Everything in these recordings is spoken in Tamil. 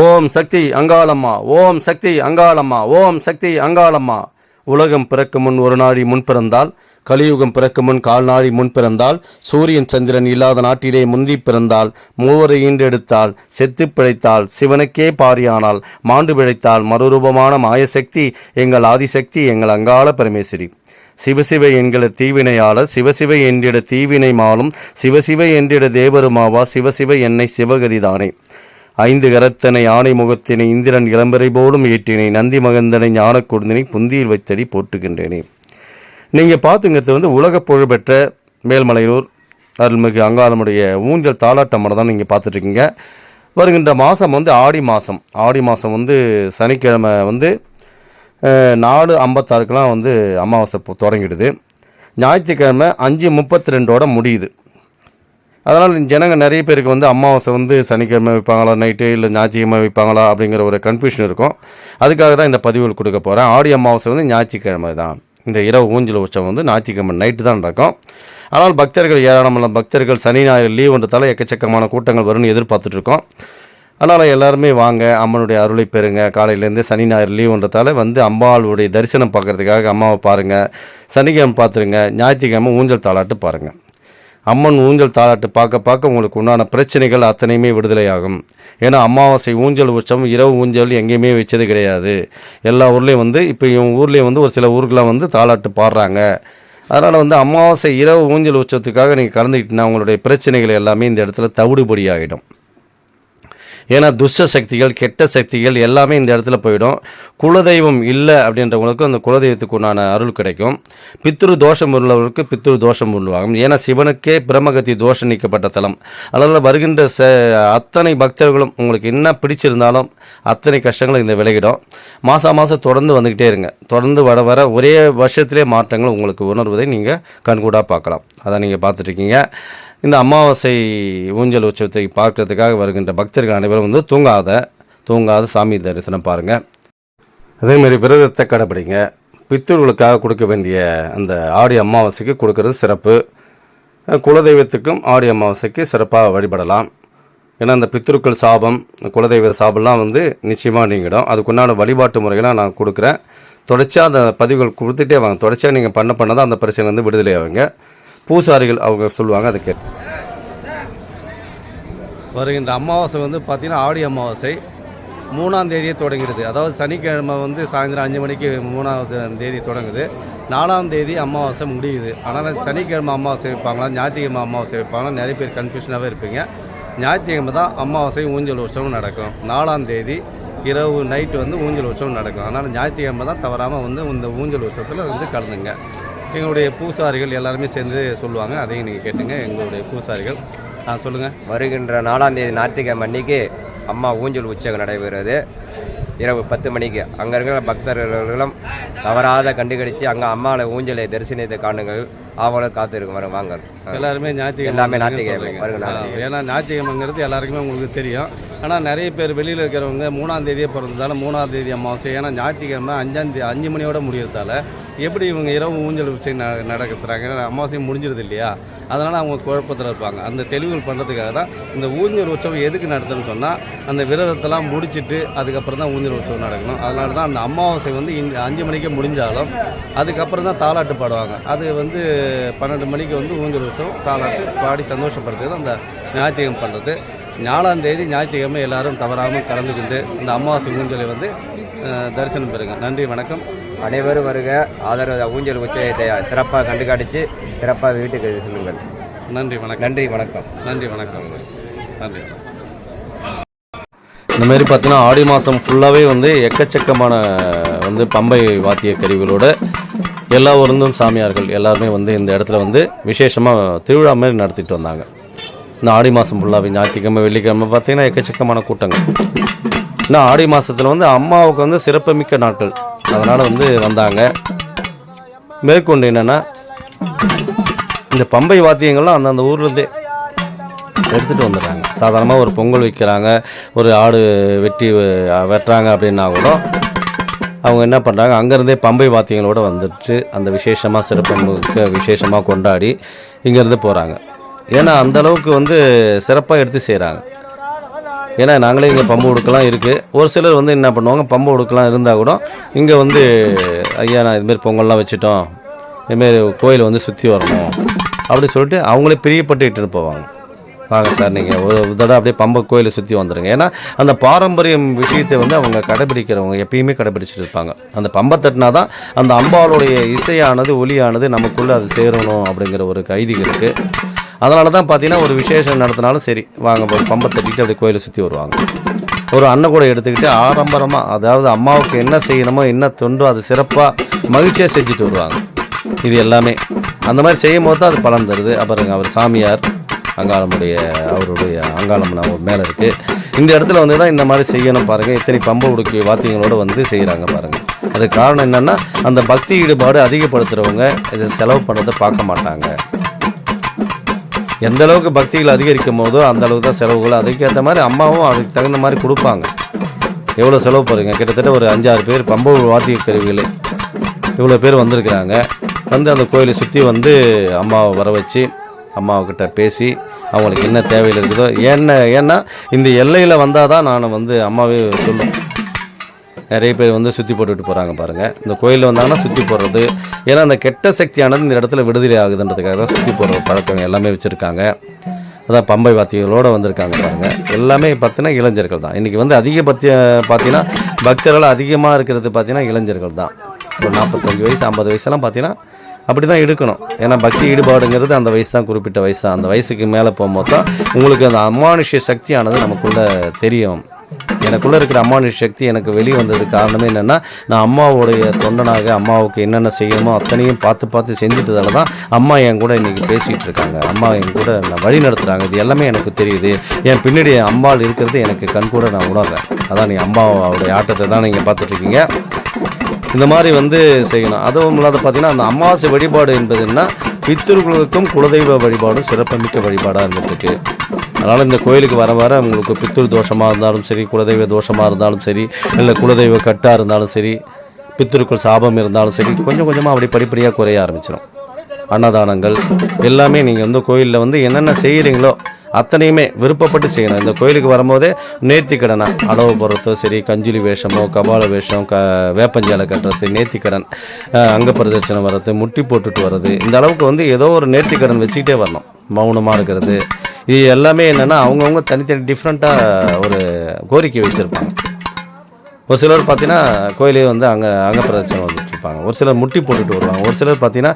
ஓம் சக்தி அங்காளம்மா, ஓம் சக்தி அங்காளம்மா, ஓம் சக்தி அங்காளம்மா. உலகம் பிறக்கும் முன் ஒரு நாழி முன் பிறந்தால், கலியுகம் பிறக்கும் முன் கால் நாழி முன் பிறந்தால், சூரியன் சந்திரன் இல்லாத நாட்டிலே முந்தி பிறந்தால், மூவரை ஈண்டெடுத்தால், செத்து பிழைத்தால், சிவனுக்கே பாரியானால், மாண்டு பிழைத்தால், மறுரூபமான மாயசக்தி எங்கள் ஆதிசக்தி, எங்கள் அங்காள பரமேஸ்வரி. சிவசிவ என்கிற தீவினையாளர், சிவசிவ என்றிட தீவினை மாலும், சிவசிவ என்றிட தேவருமாவா, சிவசிவ என்னை சிவகதிதானே. ஐந்து கரத்தனை ஆணை முகத்தினை இந்திரன் இளம்பரை போலும் ஏற்றினை, நந்தி மகந்தனை ஞான கொடுந்தினை புந்தியில் வைத்தடி போட்டுகின்றேனே. நீங்கள் பார்த்துங்கிறது உலக புகழ்பெற்ற மேல்மலையூர் அருள்மிகு அங்காளமுடைய ஊஞ்சல் தாலாட்டம்மனை தான் நீங்கள் பார்த்துட்ருக்கீங்க. வருகின்ற மாதம் ஆடி மாதம். ஆடி மாதம் சனிக்கிழமை 4:56 அமாவாசை தொடங்கிடுது. ஞாயிற்றுக்கிழமை 5:32 முடியுது. அதனால் ஜனங்கள் நிறைய பேருக்கு அமாவாசை சனிக்கிழமை வைப்பாங்களா நைட்டு, இல்லை ஞாயிற்றுக்கிழமை வைப்பாங்களா அப்படிங்கிற ஒரு கன்ஃபியூஷன் இருக்கும். அதுக்காக தான் இந்த பதிவுகள் கொடுக்க போகிறேன். ஆடி அமாவாசை ஞாயிற்றுக்கிழமை தான். இந்த இரவு ஊஞ்சல் உற்சவம் ஞாயிற்றுக்கிழமை நைட்டு தான் நடக்கும். ஆனால் பக்தர்கள் ஏராளமான பக்தர்கள் சனி ஞாயிறு லீவுன்றதால எக்கச்சக்கமான கூட்டங்கள் வரும்னு எதிர்பார்த்துட்ருக்கோம். அதனால் எல்லாருமே வாங்க, அம்மனுடைய அருளை பெறுங்க. காலையிலேருந்து சனி ஞாயிறு லீவுன்றதால அம்பாளுடைய தரிசனம் பார்க்குறதுக்காக அம்மாவை பாருங்கள். சனிக்கிழமை பார்த்துருங்க, ஞாயிற்றுக்கிழமை ஊஞ்சல் தாலாட்டு பாருங்கள். அம்மன் ஊஞ்சல் தாலாட்டு பார்க்க உங்களுக்கு உண்டான பிரச்சனைகள் அத்தனையுமே விடுதலையாகும். ஏன்னா அமாவாசை ஊஞ்சல் உற்சவம் இரவு ஊஞ்சல் எங்கேயுமே வச்சது கிடையாது. எல்லா ஊர்லேயும் இப்போ இவங்க ஊர்லேயும் ஒரு சில ஊருக்கெலாம் தாலாட்டு பாடுறாங்க. அதனால் அமாவாசை இரவு ஊஞ்சல் உற்சவத்துக்காக நீங்கள் கலந்துக்கிட்டீங்கன்னா உங்களுடைய பிரச்சனைகள் எல்லாமே இந்த இடத்துல தவிடுபடி ஆகிடும். ஏன்னா துஷ்ட சக்திகள், கெட்ட சக்திகள் எல்லாமே இந்த இடத்துல போயிடும். குலதெய்வம் இல்லை அப்படின்றவங்களுக்கு அந்த குலதெய்வத்துக்கு உண்டான அருள் கிடைக்கும். பித்ரு தோஷம் உள்ளவர்களுக்கு பித்ரு தோஷம் உள்ளவாகும். ஏன்னா சிவனுக்கே பிரமகத்தி தோஷம் நீக்கப்பட்ட தலம். அதனால் வருகின்ற அத்தனை பக்தர்களும் உங்களுக்கு என்ன பிடிச்சிருந்தாலும் அத்தனை கஷ்டங்களும் இந்த விலகிடும். மாதம் தொடர்ந்து வந்துக்கிட்டே இருங்க. தொடர்ந்து வர ஒரே வருஷத்திலே மாற்றங்கள் உங்களுக்கு உணர்வதை நீங்கள் கண்கூடாக பார்க்கலாம். அதை நீங்கள் பார்த்துட்ருக்கீங்க. இந்த அமாவாசை ஊஞ்சல் உற்சவத்தை பார்க்கறதுக்காக வருகின்ற பக்தர்கள் அனைவரும் தூங்காத சாமி தரிசனம் பாருங்கள். அதேமாதிரி விரதத்தை கடைப்பிடிங்க. பித்தர்களுக்காக கொடுக்க வேண்டிய அந்த ஆடி அமாவாசைக்கு கொடுக்கறது சிறப்பு. குலதெய்வத்துக்கும் ஆடி அமாவாசைக்கு சிறப்பாக வழிபடலாம். ஏன்னா அந்த பித்ருக்கள் சாபம், குலதெய்வ சாபம்லாம் நிச்சயமாக நீங்கிடும். அதுக்குண்டான வழிபாட்டு முறைகளாக நான் கொடுக்குறேன். தொடர்ச்சியாக அந்த பதிவுகள் கொடுத்துட்டே வாங்க. தொடர்ச்சியாக நீங்கள் பண்ண தான் அந்த பிரச்சனை விடுதலை ஆகுங்க. பூசாரிகள் அவங்க சொல்லுவாங்க, அதை கேட்டு. வருகின்ற அமாவாசை பார்த்திங்கன்னா ஆடி அமாவாசை 3ஆம் தேதியே தொடங்கிறது. அதாவது சனிக்கிழமை சாயந்தரம் 5 மணிக்கு 3ஆவது தேதி தொடங்குது. 4ஆம் தேதி அமாவாசை முடியுது. ஆனால் சனிக்கிழமை அமாவாசை வைப்பாங்களா, ஞாயிற்றுக்கிழமை அமாவாசை வைப்பாங்களா, நிறைய பேர் கன்ஃபியூஷனாகவே இருப்பீங்க. ஞாயிற்றுக்கிழமை தான் அமாவாசை ஊஞ்சல் உற்சவம் நடக்கும். 4ஆம் தேதி இரவு நைட்டு ஊஞ்சல் உற்சவம் நடக்கும். அதனால் ஞாயிற்றுக்கிழமை தான் தவறாமல் இந்த ஊஞ்சல் உற்சவத்தில் கலந்துங்க. எங்களுடைய பூசாரிகள் எல்லாருமே சேர்ந்து சொல்லுவாங்க, அதையும் நீங்கள் கேட்டுங்க. எங்களுடைய பூசாரிகள் சொல்லுங்கள். வருகின்ற 4ஆம் தேதி ஞாயிற்றுக்கிழமை அன்னைக்கு அம்மா ஊஞ்சல் உற்சவம் நடைபெறுகிறது. இரவு 10 மணிக்கு. அங்கே இருக்கிற பக்தர்களும் தவறாத கண்டுகடித்து அங்கே அம்மாவை ஊஞ்சலை தரிசனத்தை காணுங்கள். ஆவலும் காத்திருக்கும். வரும் வாங்க. எல்லாருமே எல்லாமே ஞாயிற்றுக்கிழமை வருங்க. ஏன்னா ஞாயிற்றுக்கிழமைங்கிறது எல்லாருக்குமே உங்களுக்கு தெரியும். ஆனால் நிறைய பேர் வெளியில் இருக்கிறவங்க 3ஆம் தேதியே பிறந்ததால் 3ஆம் தேதி அமாவாசை. ஏன்னா ஞாயிற்றுக்கிழமை 5 மணியோட முடியறதால எப்படி இவங்க இரவு ஊஞ்சல் உற்சவம் நடக்கிறாங்க. அமாவாசை முடிஞ்சிருது இல்லையா, அதனால் அவங்க குழப்பத்தில் இருப்பாங்க. அந்த தெளிவுகள் பண்ணுறதுக்காக தான் இந்த ஊஞ்சல் உற்சவம் எதுக்கு நடத்துன்னு சொன்னால், அந்த விரதத்தெல்லாம் முடிச்சுட்டு அதுக்கப்புறம் தான் ஊஞ்சல் உற்சவம் நடக்கணும். அதனால தான் அந்த அமாவாசை 5 மணிக்கே முடிஞ்சாலும் அதுக்கப்புறம் தான் தாலாட்டு பாடுவாங்க. அது 12 மணிக்கு ஊஞ்சல் உற்சவம் தாலாட்டு பாடி சந்தோஷப்படுத்துறது அந்த ஞாயிற்றுக்கிழமை பண்ணுறது. 4ஆம் தேதி ஞாயிற்றுக்கிழமை எல்லாரும் தவறாமல் கலந்துக்கிட்டு இந்த அமாவாசை ஊஞ்சலை தரிசனம் பெறுங்க. நன்றி, வணக்கம். அனைவரும் வருக. ஆதரவு ஊஞ்சல் உற்சவத்தை சிறப்பாக கண்டுகாடிச்சு சிறப்பாக வீட்டுக்கு செல்லுங்கள். நன்றி, வணக்கம். நன்றி, வணக்கம். நன்றி, வணக்கம். நன்றி. இந்த மாதிரி பார்த்தீங்கன்னா ஆடி மாதம் ஃபுல்லாகவே எக்கச்சக்கமான பம்பை வாத்திய கருவிகளோட எல்லா ஊருந்தும் சாமியார்கள் எல்லாருமே இந்த இடத்துல விசேஷமாக திருவிழா மாதிரி நடத்திட்டு வந்தாங்க. இந்த ஆடி மாதம் ஃபுல்லாகவே ஞாயிற்றுக்கிழமை வெள்ளிக்கிழமை பார்த்தீங்கன்னா எக்கச்சக்கமான கூட்டங்கள். இன்னும் ஆடி மாதத்தில் அம்மாவுக்கு சிறப்புமிக்க நாட்கள். அதனால் வந்தாங்க. மேற்கொண்டு என்னென்னா இந்த பம்பை வாத்தியங்கள்லாம் அந்தந்த ஊர்லேருந்தே எடுத்துகிட்டு வந்துடுறாங்க. சாதாரணமாக ஒரு பொங்கல் வைக்கிறாங்க, ஒரு ஆடு வெட்டுறாங்க அப்படின்னா கூட அவங்க என்ன பண்ணுறாங்க, அங்கேருந்தே பம்பை வாத்தியங்களோடு வந்துட்டு அந்த விசேஷமாக சிறப்பு விசேஷமாக கொண்டாடி இங்கேருந்து போகிறாங்க. ஏன்னா அந்தளவுக்கு சிறப்பாக எடுத்து செய்கிறாங்க. ஏன்னா நாங்களே இங்கே பம்பு உடுக்கலாம் இருக்குது. ஒரு சிலர் வந்து என்ன பண்ணுவாங்க, பம்பு உடுக்கலாம் இருந்தால் கூட இங்கே வந்து ஐயா நான் இதுமாரி பொங்கல்லாம் வச்சுட்டோம், இதுமாரி கோயில் வந்து சுற்றி வரணும் அப்படி சொல்லிட்டு அவங்களே பிரியப்பட்டு இட்டுன்னு போவாங்க. வாங்க சார் நீங்கள் ஒரு தடவை அப்படியே பம்பை கோயிலை சுற்றி வந்துடுங்க. ஏன்னா அந்த பாரம்பரியம் விஷயத்தை வந்து அவங்க கடைபிடிக்கிறவங்க எப்பயுமே கடைபிடிச்சிட்டு இருப்பாங்க. அந்த பம்பை தட்டினா தான் அந்த அம்பாளுடைய இசையானது ஒலியானது நமக்குள்ளே அது சேரணும் அப்படிங்கிற ஒரு கைதிகள் இருக்குது. அதனால தான் பார்த்தீங்கன்னா ஒரு விசேஷம் நடத்தினாலும் சரி வாங்க ஒரு பம்பை தட்டிட்டு அப்படியே கோயிலை சுற்றி வருவாங்க. ஒரு அன்னை கூட எடுத்துக்கிட்டு ஆடம்பரமாக, அதாவது அம்மாவுக்கு என்ன செய்யணுமோ என்ன தொண்டோ அது சிறப்பாக மகிழ்ச்சியாக செஞ்சுட்டு வருவாங்க. இது எல்லாமே அந்த மாதிரி செய்யும் போது தான் அது பலன் தருது. அப்புறம் அவர் சாமியார் அங்காளமுடைய அவருடைய அங்காளம் மேலே இருக்குது. இந்த இடத்துல வந்து தான் இந்த மாதிரி செய்யணும் பாருங்கள். இத்தனை பம்பை உடுக்கி வாத்தியங்களோடு வந்து செய்கிறாங்க பாருங்கள். அதுக்கு காரணம் என்னென்னா அந்த பக்தி ஈடுபாடு அதிகப்படுத்துகிறவங்க இதை செலவு பண்ணுறதை பார்க்க மாட்டாங்க. எந்த அளவுக்கு பக்திகள் அதிகரிக்கும் போதோ அந்த அளவுக்கு தான் செலவுகள். அதுக்கேற்ற மாதிரி அம்மாவும் அதுக்கு தகுந்த மாதிரி கொடுப்பாங்க. எவ்வளோ செலவு பாருங்கள், கிட்டத்தட்ட ஒரு 5-6 பேர் பம்பை வாத்திய கருவிகள் இவ்வளோ பேர் வந்திருக்கிறாங்க. வந்து அந்த கோயிலை சுற்றி வந்து அம்மாவை வர வச்சு அம்மாவுக்கிட்ட பேசி அவங்களுக்கு என்ன தேவையில் இருக்குதோ ஏன்னா இந்த எல்லையில் வந்தால் தான் நான் வந்து அம்மாவே சொல்லும். நிறைய பேர் வந்து சுற்றி போட்டுட்டு போகிறாங்க பாருங்கள். இந்த கோயிலில் வந்தாங்கன்னா சுற்றி போடுறது, ஏன்னா அந்த கெட்ட சக்தியானது இந்த இடத்துல விடுதலை ஆகுதுன்றதுக்காக தான் சுற்றி போடுற பழக்கம் எல்லாமே வச்சுருக்காங்க. அதான் பம்பை வாத்தியங்களோடு வந்திருக்காங்க பாருங்கள். எல்லாமே பார்த்தீங்கன்னா இளைஞர்கள் தான். இன்றைக்கி வந்து பார்த்தீங்கன்னா பக்தர்கள் அதிகமாக இருக்கிறது பார்த்தீங்கன்னா இளைஞர்கள் தான். ஒரு 45 வயசு 50 வயசுலாம் பார்த்தீங்கன்னா அப்படி தான் எடுக்கணும். ஏன்னா பக்தி ஈடுபாடுங்கிறது அந்த வயசு தான், குறிப்பிட்ட வயசு தான். அந்த வயசுக்கு மேலே போகும்போது தான் உங்களுக்கு அந்த அமானுஷ்ய சக்தியானது நமக்குள்ளே தெரியும். எனக்குள்ளே இருக்கிற அமானுஷ்ய சக்தி எனக்கு வெளியே வந்ததுக்கு காரணமே என்னென்னா நான் அம்மாவுடைய தொண்டனாக அம்மாவுக்கு என்னென்ன செய்யணுமோ அத்தனையும் பார்த்து செஞ்சுட்டதால தான் அம்மா என் கூட இன்றைக்கி பேசிகிட்டு இருக்காங்க. அம்மா என் கூட நான் வழி நடத்துகிறாங்க. இது எல்லாமே எனக்கு தெரியுது. என் பின்னாடி அம்பாள் இருக்கிறது எனக்கு கண் கூட நான் உணர்றேன். அதான் நீங்கள் அம்மாவோடைய ஆட்டத்தை தான் நீங்கள் பார்த்துட்ருக்கீங்க. இந்த மாதிரி வந்து செய்யணும். அதுவும் இல்லாத பார்த்தீங்கன்னா அந்த அமாவாசை வழிபாடு என்பதுன்னா பித்தர்களுக்கும் குலதெய்வ வழிபாடும் சிறப்புமிக்க வழிபாடாக இருந்துட்டுருக்கு. அதனால் இந்த கோயிலுக்கு வர வர உங்களுக்கு பித்தூர் தோஷமாக இருந்தாலும் சரி, குலதெய்வ தோஷமாக இருந்தாலும் சரி, இல்லை குலதெய்வ கட்டாக இருந்தாலும் சரி, பித்தருக்குள் சாபம் இருந்தாலும் சரி, கொஞ்சம் கொஞ்சமாக அப்படி படிப்படியாக குறைய ஆரம்பிச்சிடும். அன்னதானங்கள் எல்லாமே நீங்கள் வந்து கோயிலில் வந்து என்னென்ன செய்கிறீங்களோ அத்தனையுமே விருப்பப்பட்டு செய்யணும். இந்த கோயிலுக்கு வரும்போதே நேர்த்திக்கடனை அளவு போடுறதோ சரி, கஞ்சுலி வேஷமோ கபால வேஷம் வேப்பஞ்சாலை கட்டுறது, நேர்த்திக்கடன் அங்க பிரதர்சனம் வர்றது, முட்டி போட்டுட்டு வர்றது, இந்த அளவுக்கு வந்து ஏதோ ஒரு நேர்த்திக்கடன் வச்சுக்கிட்டே வரணும். மௌனமாக இருக்கிறது, இது எல்லாமே என்னென்னா அவங்கவுங்க தனித்தனி டிஃப்ரெண்ட்டாக ஒரு கோரிக்கை வச்சுருப்பாங்க. ஒரு சிலர் பார்த்தீங்கன்னா கோயிலே வந்து அங்க பிரதர்சனம் வந்துட்டு இருப்பாங்க. ஒரு சிலர் முட்டி போட்டுட்டு வருவாங்க. ஒரு சிலர் பார்த்தீங்கன்னா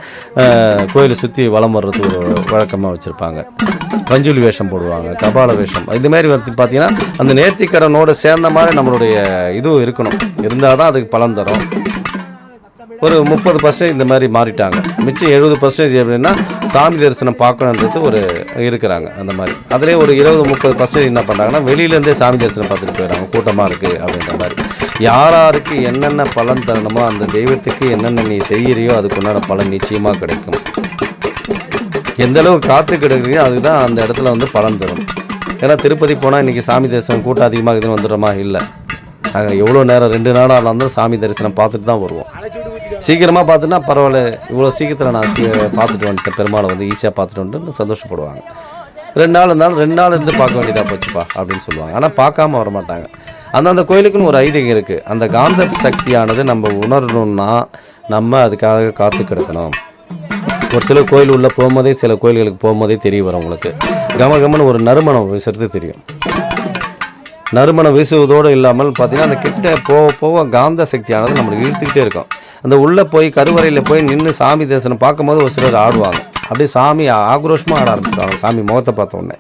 கோயிலை சுற்றி வலம் வர்றது ஒரு வழக்கமாக வச்சுருப்பாங்க. கஞ்சுலி வேஷம் போடுவாங்க, கபால வேஷம், இதுமாரி வந்து பார்த்தீங்கன்னா அந்த நேர்த்திக்கடனோடு சேர்ந்த மாதிரி நம்மளுடைய இதுவும் இருக்கணும். இருந்தால் தான் அதுக்கு பலன் தரும். ஒரு 30% இந்த மாதிரி மாறிட்டாங்க. மிச்சம் 70% எப்படின்னா சாமி தரிசனம் பார்க்கணுன்றது ஒரு இருக்கிறாங்க. அந்த மாதிரி அதிலே ஒரு 20-30% என்ன பண்ணுறாங்கன்னா வெளியிலேருந்தே சாமி தரிசனம் பார்த்துட்டு போயிடறாங்க, கூட்டமாக இருக்குது அப்படின்ற மாதிரி. யாருக்கு என்னென்ன பலன் தரணுமோ அந்த தெய்வத்துக்கு என்னென்ன நீ செய்கிறியோ அதுக்குண்டான பலன் நிச்சயமாக கிடைக்கும். எந்த அளவுக்கு காத்து கிடக்குறியோ அதுக்கு தான் அந்த இடத்துல வந்து பலன் தரும். ஏன்னா திருப்பதி போனால் இன்றைக்கி சாமி தரிசனம் கூட்டம் அதிகமாக இதுன்னு வந்துடுறோமா? இல்லை. நாங்கள் எவ்வளோ நேரம் 2 நாளாக இருந்தாலும் சாமி தரிசனம் பார்த்துட்டு தான் வருவோம். சீக்கிரமாக பார்த்துன்னா பரவாயில்ல, இவ்வளோ சீக்கிரத்தில் நான் பார்த்துட்டு வந்துட்டேன், பெருமாளை வந்து ஈஸியாக பார்த்துட்டு வந்துட்டு சந்தோஷப்படுவாங்க. 2 நாள் இருந்தாலும் 2 நாள் இருந்து பார்க்க வேண்டியதாக போச்சுப்பா அப்படின்னு சொல்லுவாங்க. ஆனால் பார்க்காம வர மாட்டாங்க. அந்த கோயிலுக்குன்னு ஒரு ஐதீகம் இருக்குது. அந்த காந்த சக்தியானது நம்ம உணரணும்னா நம்ம அதுக்காக காத்து கிடக்கணும். ஒரு சில கோயில் உள்ளே போகும்போதே, சில கோயில்களுக்கு போகும்போதே தெரிய வரும் உங்களுக்கு. கமன்னு ஒரு நறுமணம் வீசுறது தெரியும். நறுமணம் வீசுவதோடு இல்லாமல் பார்த்தீங்கன்னா அந்த கிட்ட போக காந்த சக்தியானது நம்மளுக்கு இழுத்துக்கிட்டே இருக்கும். அந்த உள்ளே போய் கருவறையில் போய் நின்று சாமி தரிசனம் பார்க்கும்போது ஒரு சிலர் ஆடுவாங்க. அப்படியே சாமி ஆக்ரோஷமாக ஆட ஆரம்பிச்சிடுவாங்க சாமி முகத்தை பார்த்த உடனே.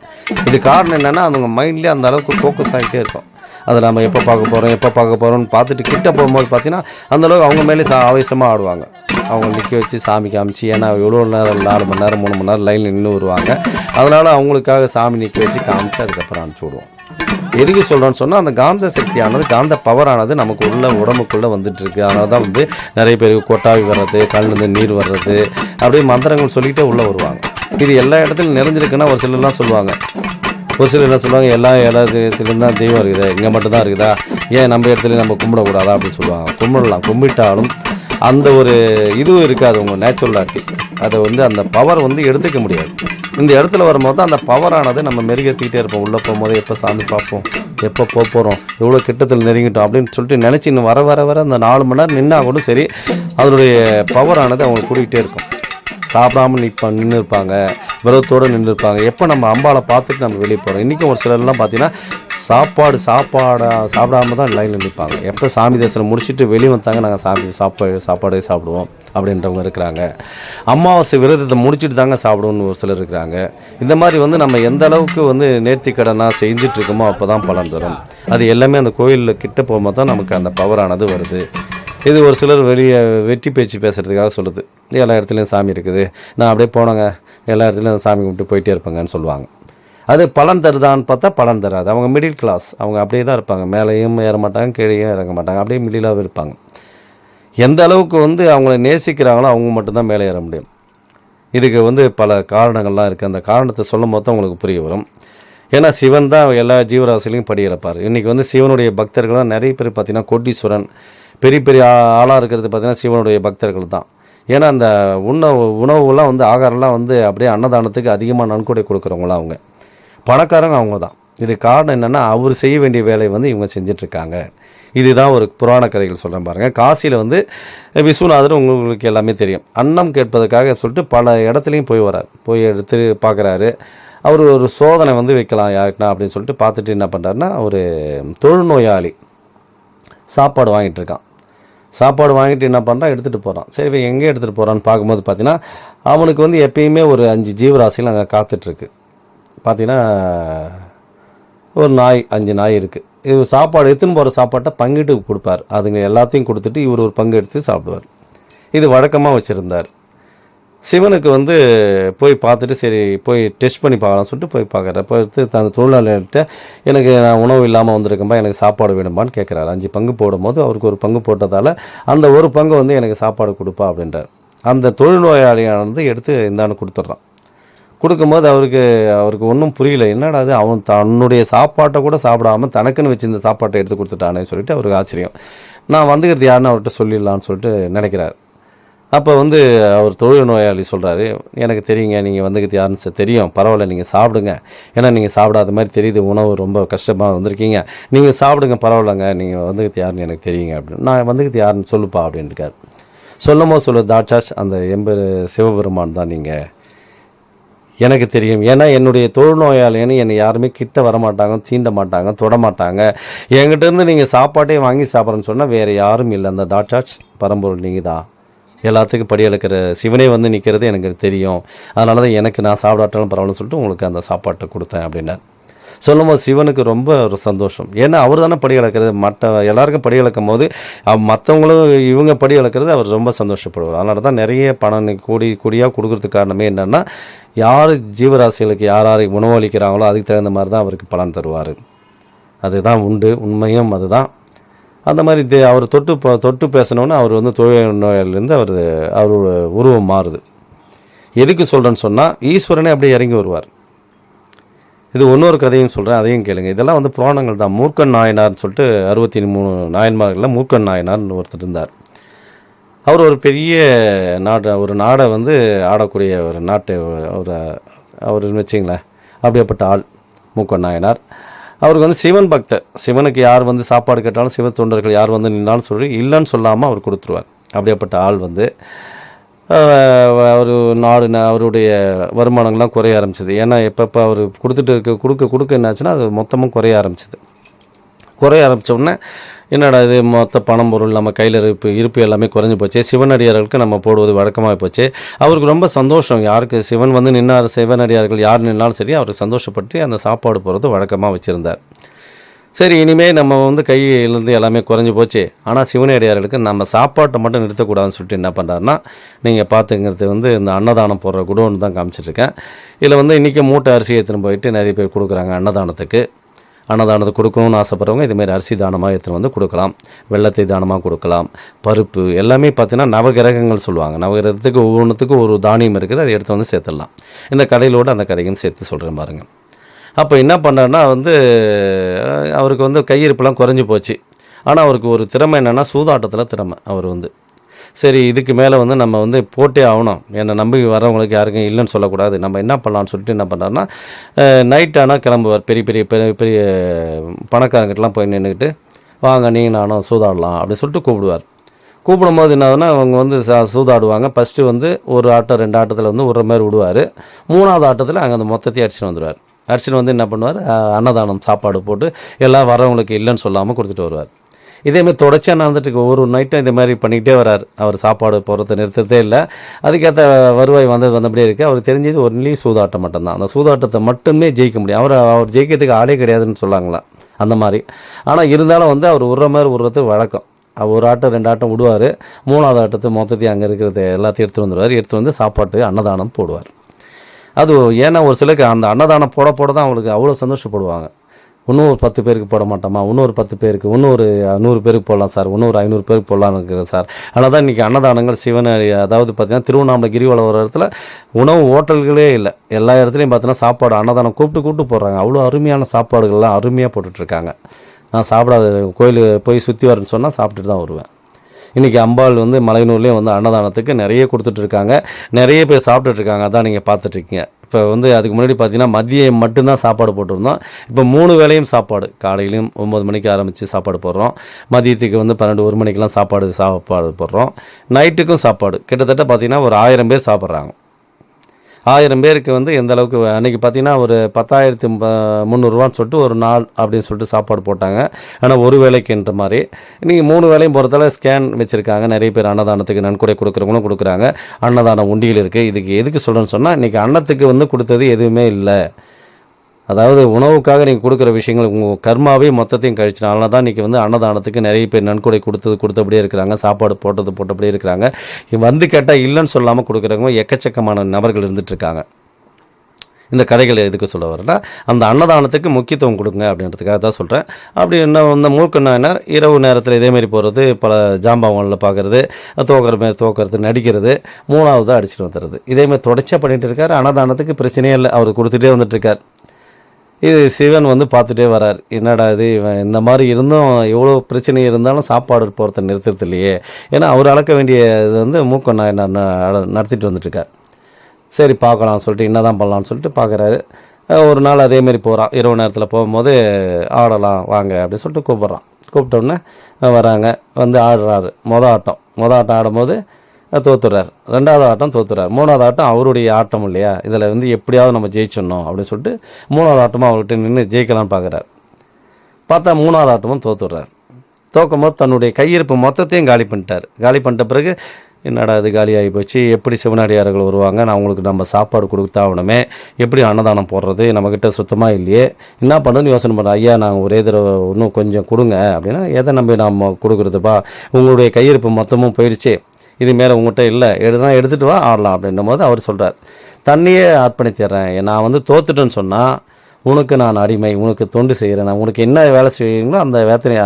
இது காரணம் என்னென்னா அவங்க மைண்ட்லேயே அந்த அளவுக்கு ஃபோக்கஸ் ஆகிட்டே இருக்கும். அதை நம்ம எப்போ பார்க்க போகிறோம்னு பார்த்துட்டு கிட்ட போகும்போது பார்த்தீங்கன்னா அந்தளவுக்கு அவங்க மேலே ஆவேசமாக ஆடுவாங்க. அவங்க நிற்க வச்சு சாமி காமிச்சு, ஏன்னா எவ்வளோ நேரம் 4 மணி நேரம் 3 மணி நேரம் லைனில் நின்று வருவாங்க. அதனால் அவங்களுக்காக சாமி நிற்க வச்சு காமிச்சு அதுக்கப்புறம் அனுப்பிச்சி விடுவோம். எதுக்கு சொல்கிறோன்னு சொன்னால் அந்த காந்த சக்தியானது, காந்த பவரானது நமக்கு உடம்புக்குள்ளே வந்துட்டுருக்கு. அதனால தான் வந்து நிறைய பேருக்கு கொட்டாவி வர்றது, கண்ணிலேருந்து நீர் வர்றது, அப்படியே மந்திரங்கள் சொல்லிகிட்டே உள்ளே வருவாங்க. இது எல்லா இடத்துலையும் நிறைஞ்சிருக்குன்னா ஒரு சிலர்லாம் சொல்லுவாங்க. ஒரு சிலர் என்ன சொல்லுவாங்க, எல்லா இடத்துலையும் தான் தெய்வம் இருக்குதா, இங்கே மட்டும்தான் இருக்குதா, ஏன் நம்ம இடத்துலையும் நம்ம கும்பிடக்கூடாதா அப்படின்னு சொல்லுவாங்க. கும்பிடலாம், கும்பிட்டாலும் அந்த ஒரு இதுவும் இருக்காது உங்கள் நேச்சுரலாட்டி. அதை வந்து அந்த பவர் வந்து எடுத்துக்க முடியாது. இந்த இடத்துல வரும்போது அந்த பவரானது நம்ம மெருகேற்றிக்கிட்டே இருப்போம். உள்ளே போகும்போது எப்போ சாமி பார்ப்போம், எப்போ போகிறோம், எவ்வளோ கிட்டத்தில் நெருங்கிட்டோம் அப்படின்னு சொல்லிட்டு நினச்சி இன்னும் வர வர வர அந்த 4 மணி நேரம் நின்னா கூட சரி, அதனுடைய பவரானது அவங்களுக்கு கூட்டிகிட்டே இருக்கும். சாப்பிடாமல் நின்று இருப்பாங்க, விரதத்தோடு நின்று இருப்பாங்க. எப்போ நம்ம அம்பாவை பார்த்துட்டு நம்ம வெளியே போகிறோம். இன்றைக்கும் ஒரு சிலர்லாம் பார்த்தீங்கன்னா சாப்பிடாம தான் லைனில் நிற்பாங்க. எப்போ சாமி தரிசனம் முடிச்சுட்டு வெளியே வந்தாங்க, நாங்கள் சாப்பாடே சாப்பிடுவோம் அப்படின்றவங்க இருக்கிறாங்க. அமாவாசை விரதத்தை முடிச்சுட்டு தாங்க சாப்பிடுவோம்னு ஒரு சிலர் இருக்கிறாங்க. இந்த மாதிரி வந்து நம்ம எந்த அளவுக்கு வந்து நேர்த்திக்கடனாக செஞ்சுட்டு இருக்கோமோ அப்போ தான் பலன் தரும். அது எல்லாமே அந்த கோயிலில் கிட்ட போகும்போது தான் நமக்கு அந்த பவரானது வருது. இது ஒரு சிலர் வெளியே வெட்டி பேச்சு பேசுகிறதுக்காக சொல்லுது. எல்லா இடத்துலையும் சாமி இருக்குது, நான் அப்படியே போனேங்க, எல்லா இடத்துலையும் சாமி கும்பிட்டு போயிட்டே இருப்பாங்கன்னு சொல்லுவாங்க. அது பலன் தருதான்னு பார்த்தா பலன் தராது. அவங்க மிடில் கிளாஸ், அவங்க அப்படியே தான் இருப்பாங்க. மேலேயும் ஏற மாட்டாங்க, கீழேயும் இறங்க மாட்டாங்க, அப்படியே மிடிலாக இருப்பாங்க. எந்த அளவுக்கு வந்து அவங்கள நேசிக்கிறாங்களோ அவங்க மட்டும்தான் மேலே ஏற முடியும். இதுக்கு வந்து பல காரணங்கள்லாம் இருக்குது. அந்த காரணத்தை சொல்லும் போது தான் உங்களுக்கு புரிய வரும். ஏன்னா சிவன் தான் எல்லா ஜீவராசிலையும் படி இழப்பார். இன்றைக்கி வந்து சிவனுடைய பக்தர்கள் தான் நிறைய பேர் பார்த்திங்கன்னா கோட்டீஸ்வரன் பெரிய பெரிய ஆளாக இருக்கிறது பார்த்திங்கன்னா சிவனுடைய பக்தர்கள் தான். ஏன்னா அந்த உணவுலாம் வந்து ஆகாரம்லாம் வந்து அப்படியே அன்னதானத்துக்கு அதிகமாக நன்கொடை கொடுக்குறவங்களாம் அவங்க பணக்காரங்க அவங்க தான். இது காரணம் என்னென்னா அவர் செய்ய வேண்டிய வேலையை வந்து இவங்க செஞ்சிட்ருக்காங்க. இதுதான் ஒரு புராண கதைகள் சொல்கிறேன் பாருங்கள். காசியில் வந்து விஸ்வநாதர் உங்களுக்கு எல்லாமே தெரியும். அன்னம் கேட்பதற்காக சொல்லிட்டு பல இடத்துலையும் போய் எடுத்து பார்க்குறாரு. அவர் ஒரு சோதனை வந்து வைக்கலாம் யாருக்குனா அப்படின்னு சொல்லிட்டு பார்த்துட்டு என்ன பண்ணுறாருன்னா, ஒரு தொழுநோயாளி சாப்பாடு வாங்கிட்டு இருக்கான். சாப்பாடு வாங்கிட்டு என்ன பண்ணுறான், எடுத்துகிட்டு போகிறான். சரி இவன் எங்கே எடுத்துகிட்டு போகிறான்னு பார்க்கும்போது பார்த்தீங்கன்னா, அவனுக்கு வந்து எப்பயுமே ஒரு 5 ஜீவராசிகள் அங்கே காத்துட்ருக்கு. பார்த்தீங்கன்னா ஒரு 5 நாய் இருக்குது. இது சாப்பாடு எடுத்துன்னு போகிற சாப்பாட்டை பங்கிட்டு கொடுப்பார். அதுங்க எல்லாத்தையும் கொடுத்துட்டு இவர் ஒரு பங்கு எடுத்து சாப்பிடுவார். இது வழக்கமாக வச்சுருந்தார். சிவனுக்கு வந்து போய் பார்த்துட்டு சரி போய் டெஸ்ட் பண்ணி பார்க்கலாம்னு சொல்லிட்டு போய் பார்க்குறாரு. போய் அந்த தொழிலாளிகிட்ட எனக்கு நான் உணவு இல்லாமல் வந்திருக்கேன்பா, எனக்கு சாப்பாடு வேணுமான்னு கேட்குறாரு. 5 பங்கு போடும்போது அவருக்கு ஒரு பங்கு போட்டதால் அந்த ஒரு பங்கு வந்து எனக்கு சாப்பாடு கொடுப்பா அப்படின்றார். அந்த தொழுநோயாளியானது எடுத்து இந்தான்னு கொடுத்துட்றான். கொடுக்கும்போது அவருக்கு ஒன்றும் புரியல. என்னடா அது, அவன் தன்னுடைய சாப்பாட்டை கூட சாப்பிடாமல் தனக்குன்னு வச்சு இந்த சாப்பாட்டை எடுத்து கொடுத்துட்டானே சொல்லிட்டு அவருக்கு ஆச்சரியம். நான் வந்துக்கிறது யாருன்னு அவர்கிட்ட சொல்லிடலான்னு சொல்லிட்டு நினைக்கிறார். அப்போ வந்து அவர் தொழுநோயாளி சொல்கிறாரு, எனக்கு தெரியுங்க, நீங்கள் வந்துக்கிறது யாருன்னு தெரியும், பரவாயில்ல நீங்கள் சாப்பிடுங்க, ஏன்னா நீங்கள் சாப்பிடாத மாதிரி தெரியுது, உணவு ரொம்ப கஷ்டமாக வந்திருக்கீங்க, நீங்கள் சாப்பிடுங்க பரவாயில்லங்க, நீங்கள் வந்துக்கிறது யாருன்னு எனக்கு தெரியுங்க அப்படின்னு. நான் வந்துக்கிறது யாருன்னு சொல்லுப்பா அப்படின்னு இருக்கார். சொல்லும்போது தாட்சாச் அந்த சிவபெருமான் தான் நீங்கள், எனக்கு தெரியும், ஏன்னா என்னுடைய தொழுநோயாளின்னு என்னை யாருமே கிட்ட வரமாட்டாங்க, தீண்ட மாட்டாங்க, தொட மாட்டாங்க, என்கிட்டேருந்து நீங்கள் சாப்பாட்டே வாங்கி சாப்பிட்றேன்னு சொன்னால் வேறு யாரும் இல்லை, அந்த தாட்சாச் பரம்பொருள் நீங்கள் தான், எல்லாத்துக்கும் படி அளக்கிற சிவனே வந்து நிற்கிறது எனக்கு தெரியும், அதனால தான் எனக்கு நான் சாப்பிடாட்டாலும் பரவாயில்லன்னு சொல்லிட்டு உங்களுக்கு அந்த சாப்பாட்டை கொடுத்தேன் அப்படின்னார். சொல்லும்போது சிவனுக்கு ரொம்ப ஒரு சந்தோஷம். ஏன்னா அவர் தானே படி அளக்கிறது, எல்லாருக்கும் படி அளக்கும் போது மற்றவங்களும் இவங்க படி அளக்கிறது அவர் ரொம்ப சந்தோஷப்படுவார். அதனால தான் நிறைய பணம் கூடியாக கொடுக்குறதுக்கு காரணமே என்னென்னா, யார் ஜீவராசிகளுக்கு யார் உணவளிக்கிறாங்களோ அதுக்கு தகுந்த மாதிரி தான் அவருக்கு பலன் தருவார். அதுதான் உண்டு, உண்மையும் அதுதான். அந்த மாதிரி அவர் தொட்டு பேசினோன்னே அவர் வந்து தொழில்நோயிலேருந்து அவர் உருவம் மாறுது. எதுக்கு சொல்கிறேன்னு சொன்னால், ஈஸ்வரனே அப்படியே இறங்கி வருவார். இது இன்னொரு கதையும் சொல்கிறேன், அதையும் கேளுங்க. இதெல்லாம் வந்து புராணங்கள் தான். மூர்க்கன் நாயனார்னு சொல்லிட்டு 63 நாயன்மார்களில் மூர்க்கன் நாயனார்னு ஒருத்தர் இருந்தார். அவர் ஒரு பெரிய நாடை வந்து ஆடக்கூடிய ஒரு நாட்டை அவர் வச்சிங்களேன், அப்படியேப்பட்ட ஆள் மூர்க்கன் நாயனார். அவருக்கு வந்து சிவன் பக்தர். சிவனுக்கு யார் வந்து சாப்பாடு கேட்டாலும், சிவ தொண்டர்கள் யார் வந்து நின்னாலும் சொல்லி இல்லைன்னு சொல்லாமல் அவர் கொடுத்துருவார். அப்படியேப்பட்ட ஆள் வந்து அவர் அவருடைய வருமானங்கள்லாம் குறைய ஆரம்பிச்சிது. ஏன்னா எப்பப்போ அவர் கொடுக்க என்னாச்சுன்னா அது மொத்தமும் குறைய ஆரம்பித்த உடனே என்னடா இது, மொத்த பணம் பொருள் நம்ம கையில் இருப்பு எல்லாமே குறைஞ்சி போச்சு, சிவனடியார்களுக்கு நம்ம போடுவது வழக்கமாக போச்சு. அவருக்கு ரொம்ப சந்தோஷம். யாருக்கு சிவன் வந்து நின்னார், சிவனடியார்கள் யார் நின்னாலும் சரி அவருக்கு சந்தோஷப்பட்டு அந்த சாப்பாடு போகிறது வழக்கமாக வச்சுருந்தார். சரி இனிமேல் நம்ம வந்து கையிலேருந்து எல்லாமே குறைஞ்சி போச்சு, ஆனால் சிவனடியார்களுக்கு நம்ம சாப்பாட்டை மட்டும் நிறுத்தக்கூடாதுன்னு சொல்லிட்டு என்ன பண்ணுறாருன்னா, நீங்கள் பார்த்துங்கிறது வந்து இந்த அன்னதானம் போடுற குடோன்னு தான் காமிச்சிட்ருக்கேன். இதில் வந்து இன்றைக்கி மூட்டை அரிசி எடுத்துன்னு போயிட்டு நிறைய பேர் கொடுக்குறாங்க அன்னதானத்துக்கு கொடுக்கணும்னு ஆசைப்படுறவங்க இதுமாரி அரிசி தானமாக எடுத்துன்னு வந்து கொடுக்கலாம், வெள்ளத்தை தானமாக கொடுக்கலாம், பருப்பு எல்லாமே பார்த்தீங்கன்னா நவகிரகங்கள் சொல்லுவாங்க. நவகிரகத்துக்கு ஒவ்வொன்றுத்துக்கும் ஒரு தானியம் இருக்குது, அதை எடுத்து வந்து சேர்த்துடலாம். இந்த கதையிலோடு அந்த கதையும் சேர்த்து சொல்கிறேன் பாருங்கள். அப்போ என்ன பண்ணுறாருன்னா வந்து அவருக்கு வந்து கையிருப்பெல்லாம் குறைஞ்சி போச்சு. ஆனால் அவருக்கு ஒரு திறமை என்னென்னா சூதாட்டத்தில் திறமை. அவர் வந்து சரி இதுக்கு மேலே வந்து நம்ம வந்து போட்டே ஆகணும், என்னை நம்பி வரவங்களுக்கு யாருக்கும் இல்லைன்னு சொல்லக்கூடாது, நம்ம என்ன பண்ணலான்னு சொல்லிட்டு என்ன பண்ணுறாருன்னா, நைட் ஆனால் கிளம்புவார். பெரிய பெரிய பெரிய பெரிய பணக்காரங்கிட்டலாம் போய் நின்றுக்கிட்டு, வாங்க நீங்கள் நானும் சூதாடலாம் அப்படின்னு சொல்லிட்டு கூப்பிடுவார். கூப்பிடும்போது என்ன ஆகுதுன்னா, அவங்க வந்து சூதாடுவாங்க. ஃபஸ்ட்டு வந்து ஒரு ஆட்டம் 2 ஆட்டத்தில் வந்து விடுற மாதிரி விடுவார். 3வது ஆட்டத்தில் அங்கே அந்த மொத்தத்தையும் அடிச்சுட்டு வந்துடுவார். அடிச்சுட்டு வந்து என்ன பண்ணுவார், அன்னதானம் சாப்பாடு போட்டு எல்லாம் வரவங்களுக்கு இல்லைன்னு சொல்லாமல் கொடுத்துட்டு வருவார். இதேமாதிரி தொடர்ச்சியாக நடந்துட்டு ஒவ்வொரு நைட்டும் இந்த மாதிரி பண்ணிக்கிட்டே வரார். அவர் சாப்பாடு போகிறத நிறுத்ததே இல்லை. அதுக்கேற்ற வருவாய் வந்தபடியே இருக்குது. அவருக்கு தெரிஞ்சது ஒன்லி சூதாட்டம் மட்டும்தான். அந்த சூதாட்டத்தை மட்டுமே ஜெயிக்க முடியும். அவர் ஜெயிக்கிறதுக்கு ஆளே கிடையாதுன்னு சொல்லாங்களா அந்த மாதிரி. ஆனால் இருந்தாலும் வந்து அவர் விடுற மாதிரி விடுறது வழக்கம். ஒரு ஆட்டம் 2 ஆட்டம் விடுவார். 3வது ஆட்டத்தை மொத்தத்தையும் அங்கே இருக்கிறது எல்லாத்தையும் எடுத்துகிட்டு வந்துடுவார். எடுத்துகிட்டு வந்து சாப்பாட்டு அன்னதானம் போடுவார். அது ஏன்னா ஒரு சிலருக்கு அந்த அன்னதானம் போட தான் அவங்களுக்கு அவ்வளோ சந்தோஷப்படுவாங்க. இன்னும் ஒரு 10 பேருக்கு போட மாட்டோமா, இன்னொரு 10 பேருக்கு, இன்னொரு 100 பேருக்கு போடலாம் சார், இன்னொரு 500 பேருக்கு போடலான்னு இருக்கிறேன் சார். அதனால தான் இன்றைக்கி அன்னதானங்கள் சிவன், அதாவது பார்த்திங்கன்னா திருவண்ணாமலை கிரிவலம் ஒரு இடத்துல உணவு ஹோட்டல்களே இல்லை. எல்லா இடத்துலையும் பார்த்தீங்கன்னா சாப்பாடு அன்னதானம் கூப்பிட்டு போடுறாங்க. அவ்வளோ அருமையான சாப்பாடுகள்லாம் அருமையாக போட்டுட்ருக்காங்க. நான் சாப்பிடாத கோயிலுக்கு போய் சுற்றி வரேன்னு சொன்னால் சாப்பிட்டுட்டு தான் வருவேன். இன்றைக்கி அம்பாள் வந்து மலையனூர்லேயும் வந்து அன்னதானத்துக்கு நிறைய கொடுத்துட்ருக்காங்க. நிறைய பேர் சாப்பிட்டுட்ருக்காங்க. அதான் நீங்கள் பார்த்துட்ருக்கீங்க. இப்போ வந்து அதுக்கு முன்னாடி பார்த்தீங்கன்னா மதியம் மட்டும்தான் சாப்பாடு போட்டிருந்தோம். இப்போ 3 வேளையும் சாப்பாடு. காலையிலையும் 9 மணிக்கு ஆரம்பித்து சாப்பாடு போடுறோம். மதியத்துக்கு வந்து 12-1 மணிக்கெலாம் சாப்பாடு போடுறோம். நைட்டுக்கும் சாப்பாடு. கிட்டத்தட்ட பார்த்திங்கன்னா ஒரு 1000 பேர் சாப்பிட்றாங்க. 1000 பேருக்கு வந்து எந்த அளவுக்கு அன்றைக்கி பார்த்திங்கன்னா ஒரு 10,300 சொல்லிட்டு ஒரு நாள் அப்படின்னு சொல்லிட்டு சாப்பாடு போட்டாங்க. ஆனால் ஒரு வேளைக்குன்ற மாதிரி இன்றைக்கி 3 வேளையும் போகிறதால ஸ்கேன் வச்சுருக்காங்க. நிறைய பேர் அன்னதானத்துக்கு நன்கொடை கொடுக்குறவங்களும் கொடுக்குறாங்க. அன்னதானம் உண்டிகள் இருக்குது. இதுக்கு எதுக்கு சொல்கிறேன்னு சொன்னால், இன்றைக்கி அன்னத்துக்கு வந்து கொடுத்தது எதுவுமே இல்லை. அதாவது உணவுக்காக நீங்கள் கொடுக்குற விஷயங்கள் உங்கள் கர்மாவே மொத்தத்தையும் கழிச்சினால தான் இன்றைக்கி வந்து அன்னதானத்துக்கு நிறைய பேர் நன்கொடை கொடுத்தபடியே இருக்கிறாங்க. சாப்பாடு போட்டபடியே இருக்கிறாங்க. வந்து கேட்டால் இல்லைன்னு சொல்லாமல் கொடுக்குறவங்க எக்கச்சக்கமான நபர்கள் இருந்துகிட்ருக்காங்க. இந்த கதைகளை எதுக்கு சொல்ல வரல, அந்த அன்னதானத்துக்கு முக்கியத்துவம் கொடுங்க அப்படின்றதுக்காக தான் சொல்கிறேன். அப்படி இன்னும் இந்த மூக்கண்ணாயினார் இரவு நேரத்தில் இதேமாரி போகிறது, பல ஜாம்பவங்களில் பார்க்குறது, தோக்கிறது, நடிக்கிறது, 3வது அடிச்சுட்டு வந்துடுறது, இதேமாதிரி தொடர்ச்சியாக பண்ணிகிட்டு இருக்கார். அன்னதானத்துக்கு பிரச்சனையே இல்லை, அவர் கொடுத்துட்டே வந்துட்டுருக்கார். இது சிவன் வந்து பார்த்துட்டே வரார். என்னடா இது, இவன் இந்த மாதிரி இருந்தும் எவ்வளோ பிரச்சனை இருந்தாலும் சாப்பாடு போகிறத நிறுத்துறது இல்லையே. ஏன்னா அவர் அளக்க வேண்டிய இது வந்து மூக்கண்ணாயினார் நடத்திட்டு வந்துட்டுருக்கார். சரி பார்க்கலாம் சொல்லிட்டு என்ன தான் பண்ணலான்னு சொல்லிட்டு பார்க்குறாரு. ஒரு நாள் அதேமாரி போகிறான். இரவு நேரத்தில் போகும்போது ஆடலாம் வாங்க அப்படின்னு சொல்லிட்டு கூப்பிட்றான். கூப்பிட்டோன்னே வராங்க. வந்து ஆடுறாரு. மொதல் ஆட்டம் ஆடும்போது தோத்துறார். 2வது ஆட்டம் தோத்துறார். 3வது ஆட்டம் அவருடைய ஆட்டம் இல்லையா, இதில் வந்து எப்படியாவது நம்ம ஜெயிச்சிடணும் அப்படின்னு சொல்லிட்டு 3வது ஆட்டமும் அவர்கிட்ட நின்று ஜெயிக்கலான்னு பார்க்குறார். பார்த்தா 3வது ஆட்டமும் தோத்துடுறார். தோக்கும் போது தன்னுடைய கையிருப்பு மொத்தத்தையும் காலி பண்ணிட்டார். காலி பண்ணிட்ட பிறகு என்னடா இது காலி ஆகி போச்சு, எப்படி சிவனடியார்கள் வருவாங்க, நான் அவங்களுக்கு நம்ம சாப்பாடு கொடுத்தாகணுமே, எப்படி அன்னதானம் போடுறது, நம்மக்கிட்ட சுத்தமாக இல்லையே, என்ன பண்ணுன்னு யோசனை பண்ணுறேன். ஐயா நாங்கள் ஒரே தடவை இன்னும் கொஞ்சம் கொடுங்க அப்படின்னா, எதை நம்பி நம்ம கொடுக்குறதுப்பா, உங்களுடைய கையிருப்பு மொத்தமும் போயிடுச்சு, இது மேலே உங்கள்கிட்ட இல்லை, எடுத்துகிட்டு வா ஆடலாம் அப்படின்னும் போது அவர் சொல்கிறார், தண்ணியே அர்ப்பணிச்சிடுறேன், நான் வந்து தோத்துட்டேன்னு சொன்னால் உனக்கு நான் அடிமை, உனக்கு தொண்டு செய்கிறேன், நான் உனக்கு என்ன வேலை செய்வீங்களோ அந்த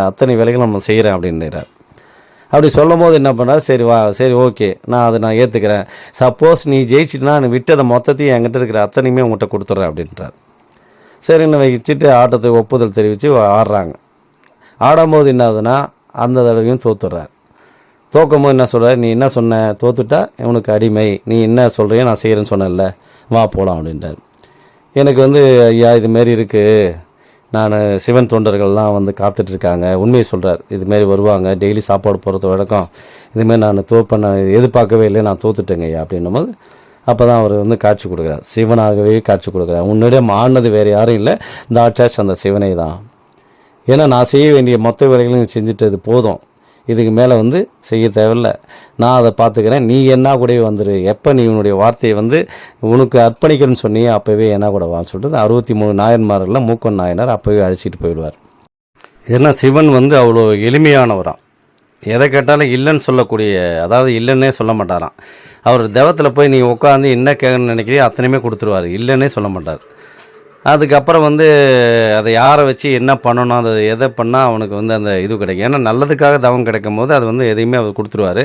அத்தனை வேலைகளும் நம்ம செய்கிறேன் அப்படின்றார். அப்படி சொல்லும் போது என்ன பண்ணார், சரி ஓகே நான் ஏற்றுக்கிறேன், சப்போஸ் நீ ஜெயிச்சிட்டுனா நீ விட்டதை மொத்தத்தையும் என்கிட்ட இருக்கிற அத்தனையுமே உங்கள்கிட்ட கொடுத்துட்றேன் அப்படின்றார். சரின்னு வச்சுட்டு ஆட்டத்துக்கு ஒப்புதல் தெரிவித்து ஆடுறாங்க. ஆடும்போது என்ன ஆகுதுன்னா அந்த தடவையும் தோத்துடுறார். தோக்கும்போது என்ன சொல்கிறார், நீ என்ன சொன்ன, தோத்துட்டா உனக்கு அடிமை, நீ என்ன சொல்கிறியோ நான் செய்கிறேன்னு சொன்னேன்ல, வா போகலாம் அப்படின்றார். எனக்கு வந்து ஐயா இதுமாரி இருக்குது, நான் சிவன் தொண்டர்கள்லாம் வந்து காத்துட்ருக்காங்க, உண்மையை சொல்கிறார், இதுமாரி வருவாங்க, டெய்லி சாப்பாடு போகிறது வழக்கம், இதுமாரி நான் எதிர்பார்க்கவே இல்லை, நான் தோத்துட்டேங்க ஐயா அப்படின்னும் போது அப்போ தான் அவர் வந்து காட்சி கொடுக்குறார். சிவனாகவே காட்சி கொடுக்குறார். உன்னிடம் ஆனது வேறு யாரும் இல்லை, தாட்சாட்சி அந்த சிவனை தான். ஏன்னா நான் செய்ய வேண்டிய மொத்த வேலைகளையும் செஞ்சுட்டது போதும், இதுக்கு மேலே வந்து செய்ய தேவையில்லை, நான் அதை பார்த்துக்கிறேன், நீ என்ன கூடவே வந்துடு, எப்போ நீ உன்னுடைய வார்த்தையை வந்து உனக்கு அர்ப்பணிக்கிறேன்னு சொன்னியே அப்போவே என்ன கூட வான்னு சொல்லிட்டு 63 நாயன்மாரில் மூக்கன் நாயனார் அப்போவே அழைச்சிட்டு போயிடுவார். ஏன்னா சிவன் வந்து அவ்வளோ எளிமையானவராம். எதை கேட்டாலும் இல்லைன்னு சொல்லக்கூடிய, அதாவது இல்லைன்னே சொல்ல மாட்டாராம். அவர் தெவத்தில் போய் நீ உட்காந்து என்ன கேட்கணும்னு நினைக்கிறியோ அத்தனையுமே கொடுத்துருவார், இல்லைன்னே சொல்ல மாட்டார். அதுக்கப்புறம் வந்து அதை யாரை வச்சு என்ன பண்ணணும், அதை எதை பண்ணால் அவனுக்கு வந்து அந்த இது கிடைக்கும். ஏன்னா நல்லதுக்காக தவம் கிடைக்கும் போது அது வந்து எதையுமே அவர் கொடுத்துருவார்.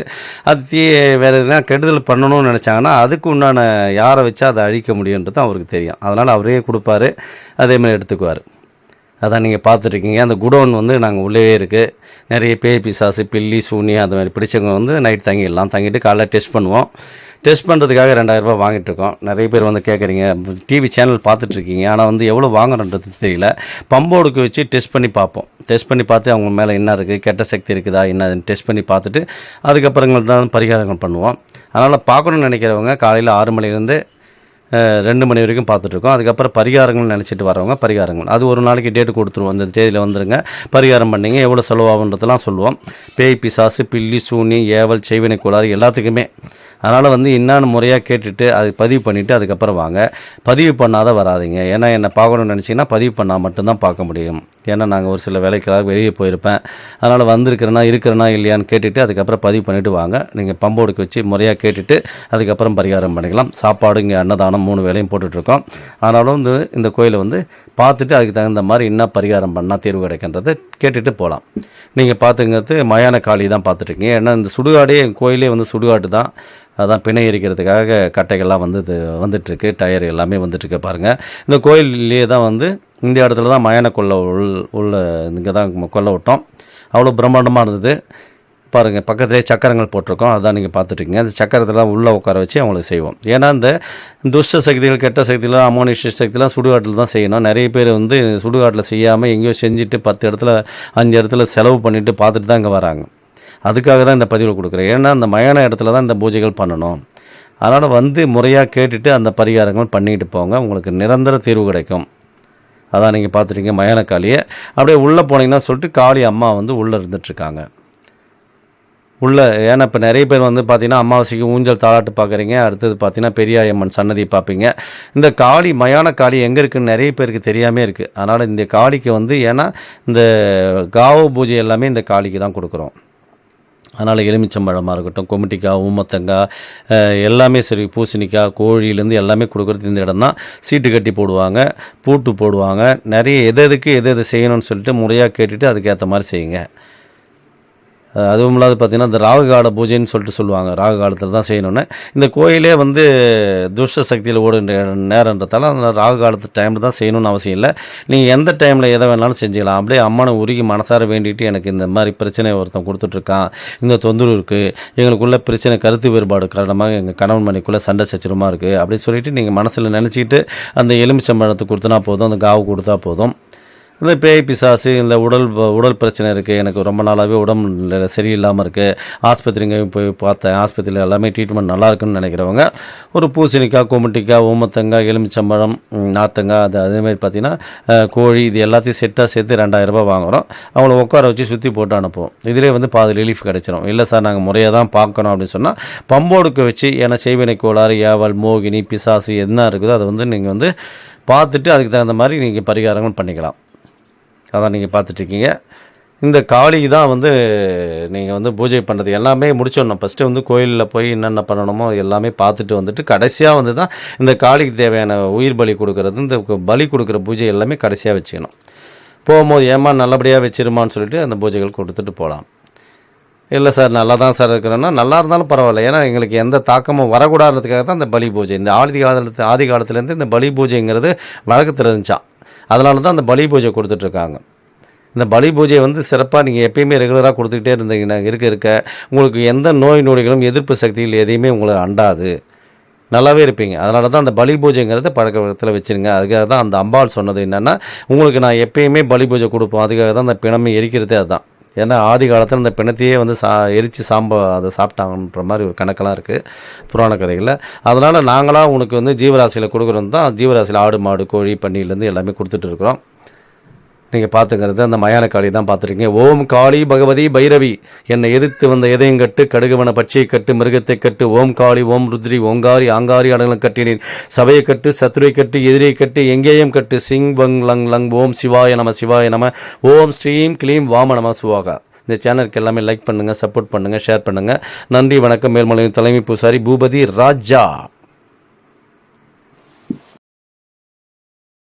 அது வேறு எதுனா கெடுதல் பண்ணணும்னு நினச்சாங்கன்னா அதுக்கு உண்டான யாரை வச்சா அதை அழிக்க முடியுன்றது அவருக்கு தெரியும். அதனால் அவரே கொடுப்பாரு, அதேமாதிரி எடுத்துக்குவார். அதான் நீங்கள் பார்த்துட்ருக்கீங்க. அந்த குடோன் வந்து நாங்கள் உள்ளே இருக்குது. நிறைய பேய் பிசாசு, பில்லி, சூனியம் அந்த மாதிரி பிடிச்சவங்க வந்து நைட் தங்கிடலாம். தங்கிட்டு காலைல டெஸ்ட் பண்ணுவோம். டெஸ்ட் பண்ணுறதுக்காக 2000 ரூபா வாங்கிட்டுருக்கோம். நிறைய பேர் வந்து கேட்குறீங்க, டிவி சேனல் பார்த்துட்ருக்கீங்க, ஆனால் வந்து எவ்வளோ வாங்குறன்றது தெரியல. பம்போடுக்கு வச்சு டெஸ்ட் பண்ணி பார்ப்போம். டெஸ்ட் பண்ணி பார்த்து அவங்க மேலே என்ன இருக்குது, கெட்ட சக்தி இருக்குதா என்ன டெஸ்ட் பண்ணி பார்த்துட்டு அதுக்கப்புறங்கள் தான் பரிகாரங்கள் பண்ணுவோம். அதனால் பார்க்கணுன்னு நினைக்கிறவங்க காலையில் 6 மணிலேருந்து 2 மணி வரைக்கும் பார்த்துட்ருக்கோம். அதுக்கப்புறம் பரிகாரங்கள் நினச்சிட்டு வரவங்க பரிகாரங்கள் அது ஒரு நாளைக்கு டேட்டு கொடுத்துருவோம். அந்த தேதியில் வந்துடுங்க, பரிகாரம் பண்ணிங்க, எவ்வளோ செலவாகுன்றதெல்லாம் சொல்லுவோம். பேய் பிசாசு, பில்லி, சூனி, ஏவல், செய்வினை கோளாறு எல்லாத்துக்குமே. அதனால் வந்து என்னென்னு முறையாக கேட்டுட்டு அது பதிவு பண்ணிவிட்டு அதுக்கப்புறம் வாங்க. பதிவு பண்ணாத வராதிங்க. ஏன்னா என்னை பார்க்கணுன்னு நினச்சிங்கன்னா பதிவு பண்ணால் மட்டும்தான் பார்க்க முடியும். ஏன்னா நாங்கள் ஒரு சில வேலைக்காக வெளியே போயிருப்பேன். அதனால் இருக்கிறேனா இல்லையான்னு கேட்டுட்டு அதுக்கப்புறம் பதிவு பண்ணிவிட்டு வாங்க. நீங்கள் பம்போடுக்கு வச்சு முறையாக கேட்டுட்டு அதுக்கப்புறம் பரிகாரம் பண்ணிக்கலாம். சாப்பாடு இங்கே அன்னதானம் 3 வேளையும் போட்டுட்ருக்கோம். ஆனாலும் வந்து இந்த கோயிலை வந்து பார்த்துட்டு அதுக்கு தகுந்த மாதிரி என்ன பரிகாரம் பண்ணால் தீர்வு கிடைக்கின்றதை கேட்டுட்டு போகலாம். நீங்கள் பார்த்துங்கிறது மயான காளி தான் பார்த்துட்ருக்கீங்க. ஏன்னா இந்த சுடுகாடே கோயிலே வந்து சுடுகாட்டு தான். அதான் பிணை எரிக்கிறதுக்காக கட்டைகள்லாம் வந்துட்டுருக்கு, டயர் எல்லாமே வந்துட்டுருக்கு பாருங்கள். இந்த கோயிலே தான் வந்து இந்த இடத்துல தான் மயான கொல்லை உள்ள இங்கே தான் கொல்லை விட்டோம். அவ்வளோ பிரம்மாண்டமாக இருந்தது பாருங்கள். பக்கத்துலேயே சக்கரங்கள் போட்டிருக்கோம். அதான் நீங்கள் பார்த்துட்ருக்கீங்க. அந்த சக்கரத்தெல்லாம் உள்ளே உட்கார வச்சு அவங்களுக்கு செய்வோம். ஏன்னா இந்த துஷ்ட சக்திகள், கெட்ட சக்திகள், அமோனிஷ்ட சக்திலாம் சுடுகாட்டில் தான் செய்யணும். நிறைய பேர் வந்து சுடுகாட்டில் செய்யாமல் எங்கேயோ செஞ்சுட்டு 10 இடத்துல 5 இடத்துல செலவு பண்ணிவிட்டு பார்த்துட்டு தான் இங்கே வராங்க. அதுக்காக தான் இந்த பதிவில் கொடுக்குறேன். ஏன்னா அந்த மயான இடத்துல தான் இந்த பூஜைகள் பண்ணணும். அதனால் வந்து முறையாக கேட்டுட்டு அந்த பரிகாரங்கள் பண்ணிட்டு போங்க, உங்களுக்கு நிரந்தர தீர்வு கிடைக்கும். அதான் நீங்கள் பார்த்துட்டீங்க மயான காளியை. அப்படியே உள்ளே போனீங்கன்னா சொல்லிட்டு காளி அம்மா வந்து உள்ளே இருந்துகிட்ருக்காங்க உள்ளே. ஏன்னா இப்போ நிறைய பேர் வந்து பார்த்தீங்கன்னா அமாவாசைக்கு ஊஞ்சல் தாளாட்டு பார்க்குறீங்க. அடுத்தது பார்த்தீங்கன்னா பெரியாயம்மன் சன்னதி பார்ப்பீங்க. இந்த காளி மயான காளி எங்கே இருக்குதுன்னு நிறைய பேருக்கு தெரியாமே இருக்குது. அதனால் இந்த காளிக்கு வந்து ஏன்னா இந்த காவ பூஜை எல்லாமே இந்த காளிக்கு தான் கொடுக்குறோம். அதனால் எலுமிச்சம்பழமாக இருக்கட்டும், கொமிட்டிக்காய், ஊமத்தங்காய் எல்லாமே சரி, பூசணிக்காய், கோழியிலேருந்து எல்லாமே கொடுக்குறது இந்த இடம் தான். சீட்டு கட்டி போடுவாங்க, பூட்டு போடுவாங்க. நிறைய எது செய்யணும்னு சொல்லிட்டு முறையாக கேட்டுட்டு அதுக்கேற்ற மாதிரி செய்யுங்க. அதுவும் இல்லாது பார்த்திங்கன்னா இந்த ராகுகால பூஜைன்னு சொல்லிட்டு சொல்லுவாங்க. ராகு காலத்தில் தான் செய்யணுன்னு. இந்த கோயிலே வந்து துஷ்ட சக்தியில் ஓடுன்ற நேரன்றதால அந்த ராகு காலத்து டைமில் தான் செய்யணும்னு அவசியம் இல்லை. நீங்கள் எந்த டைமில் எதை வேணாலும் செஞ்சுக்கலாம். அப்படியே அம்மனை உருகி மனசார வேண்டிட்டு எனக்கு இந்த மாதிரி பிரச்சனை ஒருத்தன் கொடுத்துட்ருக்கான், இந்த தொந்தரவு இருக்குது, எங்களுக்குள்ள பிரச்சனை கருத்து வேறுபாடு காரணமாக எங்கள் கணவன் மணிக்குள்ளே சண்டை சச்சரமாக இருக்குது அப்படின்னு சொல்லிவிட்டு நீங்கள் மனசில் நினச்சிக்கிட்டு அந்த எலுமிச்சம்பழத்தை கொடுத்தனா போதும், அந்த காவு கொடுத்தா போதும். இந்த பேய் பிசாசு, இந்த உடல் பிரச்சனை இருக்குது, எனக்கு ரொம்ப நாளாகவே உடம்பு சரியில்லாமல் இருக்குது, ஆஸ்பத்திரிங்க போய் பார்த்தேன், ஆஸ்பத்திரியில் எல்லாமே ட்ரீட்மெண்ட் நல்லா இருக்குன்னு நினைக்கிறவங்க ஒரு பூசணிக்காய், கொமட்டிக்காய், ஊமத்தங்காய், எலுமிச்சம்பழம், நாத்தங்காய், அதேமாதிரி பார்த்திங்கன்னா கோழி, இது எல்லாத்தையும் செட்டாக சேர்த்து 2000 ரூபாய் வாங்குகிறோம். அவங்கள உட்கார வச்சு சுற்றி போட்டு அனுப்புவோம். இதிலே வந்து பாதி ரிலீஃப் கிடைச்சிடும். இல்லை சார் நாங்கள் முறையாக தான் பார்க்கணும் அப்படின்னு சொன்னால் பம்போடுக்கு வச்சு, ஏன்னா செய்வினை கோளாறு, ஏவல், மோகினி, பிசாசு என்ன இருக்குதோ அதை வந்து நீங்கள் வந்து பார்த்துட்டு அதுக்கு தகுந்த மாதிரி நீங்கள் பரிகாரங்கள் பண்ணிக்கலாம். அதான் நீங்கள் பார்த்துட்ருக்கீங்க. இந்த காளிக்கு தான் வந்து நீங்கள் வந்து பூஜை பண்ணுறது எல்லாமே முடிச்சிடணும். ஃபஸ்ட்டு வந்து கோயிலில் போய் என்னென்ன பண்ணணுமோ எல்லாமே பார்த்துட்டு வந்துட்டு கடைசியாக வந்து தான் இந்த காளிக்கு தேவையான உயிர் பலி கொடுக்குறது, இந்த பலி கொடுக்குற பூஜை எல்லாமே கடைசியாக வச்சுக்கணும். போகும்போது ஏமா நல்லபடியாக வச்சிருமான்னு சொல்லிட்டு அந்த பூஜைகள் கொடுத்துட்டு போகலாம். இல்லை சார் நல்லா தான் சார் இருக்கிறேன்னா நல்லா இருந்தாலும் பரவாயில்ல. ஏன்னா எங்களுக்கு எந்த தாக்கமும் வரக்கூடாதுன்றதுக்காக தான் இந்த பலி பூஜை. இந்த ஆதி காலத்துலேருந்து இந்த பலி பூஜைங்கிறது வழக்கத்தில் இருந்துச்சான். அதனால தான் அந்த பலி பூஜை கொடுத்துட்ருக்காங்க. இந்த பலி பூஜையை வந்து சிறப்பாக நீங்கள் எப்பயுமே ரெகுலராக கொடுத்துக்கிட்டே இருந்தீங்கன்னா இருக்க உங்களுக்கு எந்த நோய் நொடிகளும் எதிர்ப்பு சக்திகள் எதையுமே உங்களை அண்டாது, நல்லாவே இருப்பீங்க. அதனால தான் அந்த பலி பூஜைங்கிறத பழக்கத்தில் வச்சுருங்க. அதுக்காக தான் அந்த அம்பாள் சொன்னது என்னென்னா, உங்களுக்கு நான் எப்பயுமே பலி பூஜை கொடுப்போம், அதுக்காக தான் அந்த பிணமை எரிக்கிறதே அதுதான். ஏன்னா ஆதி காலத்தில் அந்த பிணத்தையே வந்து எரித்து அதை சாப்பிட்டாங்கன்ற மாதிரி ஒரு கணக்கெல்லாம் இருக்குது புராண கதைகளில். அதனால் நாங்களாக உனக்கு வந்து ஜீவராசியில் கொடுக்குறது தான். ஜீவராசியில் ஆடு, மாடு, கோழி, பன்னியிலேருந்து எல்லாமே கொடுத்துட்டு இருக்கிறோம். நீங்கள் பார்த்துக்கிறது அந்த மயான காளி தான் பார்த்துருக்கீங்க. ஓம் காளி பகவதி பைரவி, என்னை எதிர்த்து வந்த எதையும் கட்டு, கடுகுவன பட்சியை கட்டு, மிருகத்தை கட்டு, ஓம் காளி, ஓம் ருத்ரி, ஓங்காரி, ஆங்காரி அடங்களும் கட்டினேன், சபையை கட்டு, சத்துரை கட்டு, எதிரியை கட்டு, எங்கேயும் கட்டு, சிங் பங் லங் லங், ஓம் சிவாய நம சிவாய நம, ஓம் ஸ்ரீம் கிளீம் வாம நம சுவாகா. இந்த சேனலுக்கு எல்லாமே லைக் பண்ணுங்கள், சப்போர்ட் பண்ணுங்கள், ஷேர் பண்ணுங்கள். நன்றி, வணக்கம். மேல்மலையின் தலைமை பூசாரி பூபதி ராஜா.